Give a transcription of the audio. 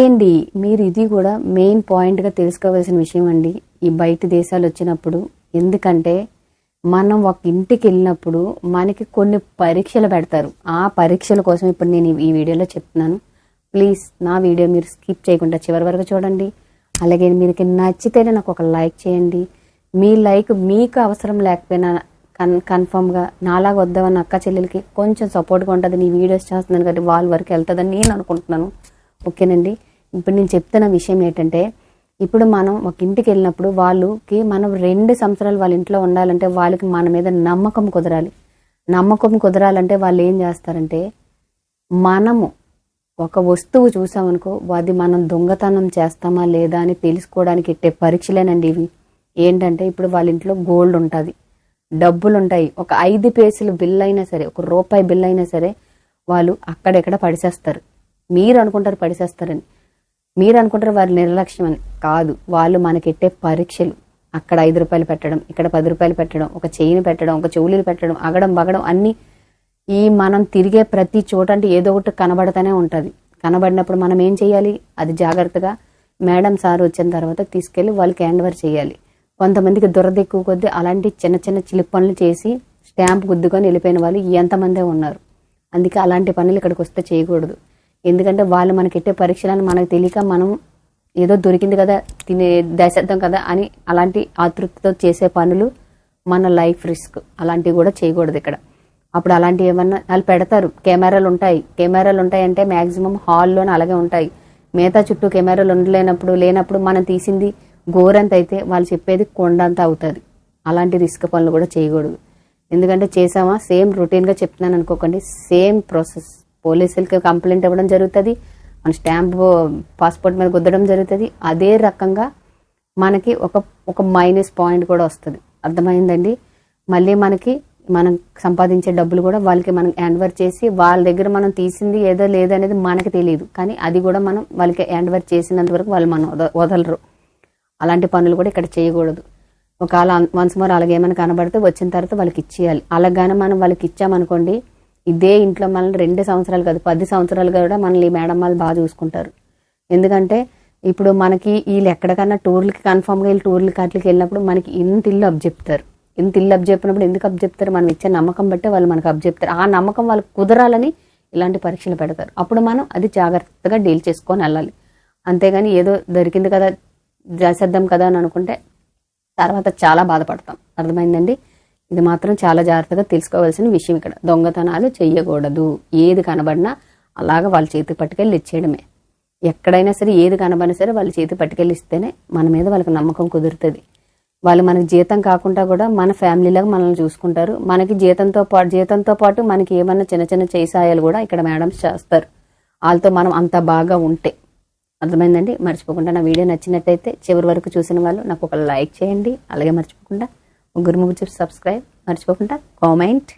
ఏంటి మీరు ఇది కూడా మెయిన్ పాయింట్గా తెలుసుకోవాల్సిన విషయం అండి ఈ బయట దేశాలు వచ్చినప్పుడు. ఎందుకంటే మనం ఒక ఇంటికి వెళ్ళినప్పుడు మనకి కొన్ని పరీక్షలు పెడతారు. ఆ పరీక్షల కోసం ఇప్పుడు నేను ఈ వీడియోలో చెప్తున్నాను. ప్లీజ్ నా వీడియో మీరు స్కిప్ చేయకుండా చివరి వరకు చూడండి. అలాగే మీకు నచ్చితేనే నాకు ఒక లైక్ చేయండి. మీ లైక్ మీకు అవసరం లేకపోయినా కన్ఫర్మ్గా నాలాగా వద్దామని అక్క చెల్లెలకి కొంచెం సపోర్ట్గా ఉంటుంది. నీ వీడియోస్ చేస్తున్నాను కాబట్టి వాళ్ళ వరకు వెళ్తుందని నేను అనుకుంటున్నాను. ఓకేనండి. ఇప్పుడు నేను చెప్తున్న విషయం ఏంటంటే ఇప్పుడు మనం ఒక ఇంటికి వెళ్ళినప్పుడు వాళ్ళకి మనం 2 సంవత్సరాలు వాళ్ళ ఇంట్లో ఉండాలంటే వాళ్ళకి మన మీద నమ్మకం కుదరాలి. నమ్మకం కుదరాలంటే వాళ్ళు ఏం చేస్తారంటే మనము ఒక వస్తువు చూసామనుకో అది మనం దొంగతనం చేస్తామా లేదా అని తెలుసుకోవడానికి ఇట్టే పరీక్షలేనండి ఇవి. ఏంటంటే ఇప్పుడు వాళ్ళ ఇంట్లో గోల్డ్ ఉంటుంది, డబ్బులు ఉంటాయి. ఒక 5 పైసలు బిల్ అయినా సరే, ఒక రూపాయి బిల్ అయినా సరే వాళ్ళు అక్కడెక్కడ పడిసేస్తారు. మీరు అనుకుంటారు పడిసేస్తారని, మీరు అనుకుంటారు వారి నిర్లక్ష్యం అని. కాదు, వాళ్ళు మనకెట్టే పరీక్షలు. అక్కడ 5 రూపాయలు పెట్టడం, ఇక్కడ 10 రూపాయలు పెట్టడం, ఒక చైన్ పెట్టడం, ఒక చెవులీలు పెట్టడం, అగడం బగడం అన్నీ ఈ మనం తిరిగే ప్రతి చోట అంటే ఏదో ఒకటి కనబడతానే ఉంటుంది. కనబడినప్పుడు మనం ఏం చేయాలి, అది జాగ్రత్తగా మేడం సార్ వచ్చిన తర్వాత తీసుకెళ్ళి వాళ్ళకి హ్యాండ్ ఓవర్ చేయాలి. కొంతమందికి దురద ఎక్కువ కొద్దీ అలాంటి చిన్న చిన్న చిలిపి పనులు చేసి స్టాంప్ గుద్దుకొని వెళ్ళిపోయిన వాళ్ళు ఎంతమందే ఉన్నారు. అందుకే అలాంటి పనులు ఇక్కడికి వస్తే చేయకూడదు. ఎందుకంటే వాళ్ళు మనకి ఎట్టే పరీక్షలను మనకు తెలియక మనం ఏదో దొరికింది కదా దేశేద్దాం కదా అని అలాంటి ఆతృతతో చేసే పనులు మన లైఫ్ రిస్క్. అలాంటివి కూడా చేయకూడదు ఇక్కడ. అప్పుడు అలాంటివి ఏమన్నా వాళ్ళు పెడతారు. కెమెరాలు ఉంటాయి అంటే మ్యాక్సిమం హాల్లోనే అలాగే ఉంటాయి. మిగతా చుట్టూ కెమెరాలు లేనప్పుడు మనం తీసింది గోరంత అయితే వాళ్ళు చెప్పేది కొండంత అవుతుంది. అలాంటి రిస్క్ పనులు కూడా చేయకూడదు. ఎందుకంటే చేసామా సేమ్ రొటీన్గా చెప్తున్నాను అనుకోకండి, సేమ్ ప్రాసెస్. పోలీసులకి కంప్లైంట్ ఇవ్వడం జరుగుతుంది, మన స్టాంప్ పాస్పోర్ట్ మీద గుద్దడం జరుగుతుంది. అదే రకంగా మనకి ఒక మైనస్ పాయింట్ కూడా వస్తుంది. అర్థమైందండి. మళ్ళీ మనం సంపాదించే డబ్బులు కూడా వాళ్ళకి మనం హ్యాండ్ ఓవర్ చేసి వాళ్ళ దగ్గర మనం తీసింది ఏదో లేదనేది మనకి తెలియదు, కానీ అది కూడా మనం వాళ్ళకి హ్యాండ్ ఓవర్ చేసినంత వరకు వాళ్ళు మనం వదలరు. అలాంటి పనులు కూడా ఇక్కడ చేయకూడదు. ఒకవేళ వన్స్ మోర్ అలాగే ఏమైనా కనబడితే వచ్చిన తర్వాత వాళ్ళకి ఇచ్చేయాలి. అలాగానే మనం వాళ్ళకి ఇచ్చామనుకోండి, ఇదే ఇంట్లో మనల్ని 2 సంవత్సరాలు కాదు 10 సంవత్సరాలు కూడా మనల్ని ఈ మేడం వాళ్ళు బాగా చూసుకుంటారు. ఎందుకంటే ఇప్పుడు మనకి వీళ్ళు ఎక్కడికన్నా టూర్లకి కన్ఫామ్గా వీళ్ళు టూర్లకి అట్లకి వెళ్ళినప్పుడు మనకి ఇంత ఇల్లు అబ్జెప్తారు. చెప్పినప్పుడు ఎందుకు అబ్జెప్తారు, మనం ఇచ్చే నమ్మకం బట్టే వాళ్ళు మనకు అబ్జెప్తారు. ఆ నమ్మకం వాళ్ళకి కుదరాలని ఇలాంటి పరీక్షలు పెడతారు. అప్పుడు మనం అది జాగ్రత్తగా డీల్ చేసుకొని వెళ్ళాలి. అంతేగాని ఏదో దొరికింది కదా చేసేద్దాం కదా అని అనుకుంటే తర్వాత చాలా బాధపడతాం. అర్థమైందండి. ఇది మాత్రం చాలా జాగ్రత్తగా తెలుసుకోవాల్సిన విషయం. ఇక్కడ దొంగతనాలు చెయ్యకూడదు. ఏది కనబడినా అలాగా వాళ్ళ చేతికి పట్టుకెళ్ళి ఇచ్చేయడమే. ఎక్కడైనా సరే ఏది కనబడినా సరే వాళ్ళ చేతికి పట్టుకెళ్ళి ఇస్తేనే మన మీద వాళ్ళకి నమ్మకం కుదురుతుంది. వాళ్ళు మనకి జీతం కాకుండా కూడా మన ఫ్యామిలీలాగా మనల్ని చూసుకుంటారు. మనకి జీతంతో పాటు మనకి ఏమన్నా చిన్న చిన్న చేసాయాలు కూడా ఇక్కడ మేడమ్స్ చేస్తారు. వాళ్ళతో మనం అంత బాగా ఉంటే. అర్థమైందండి. మర్చిపోకుండా నా వీడియో నచ్చినట్టయితే చివరి వరకు చూసిన వాళ్ళు నాకు ఒక లైక్ చేయండి. అలాగే మర్చిపోకుండా ముగ్గురు సబ్స్క్రైబ్, మర్చిపోకుండా కామెంట్.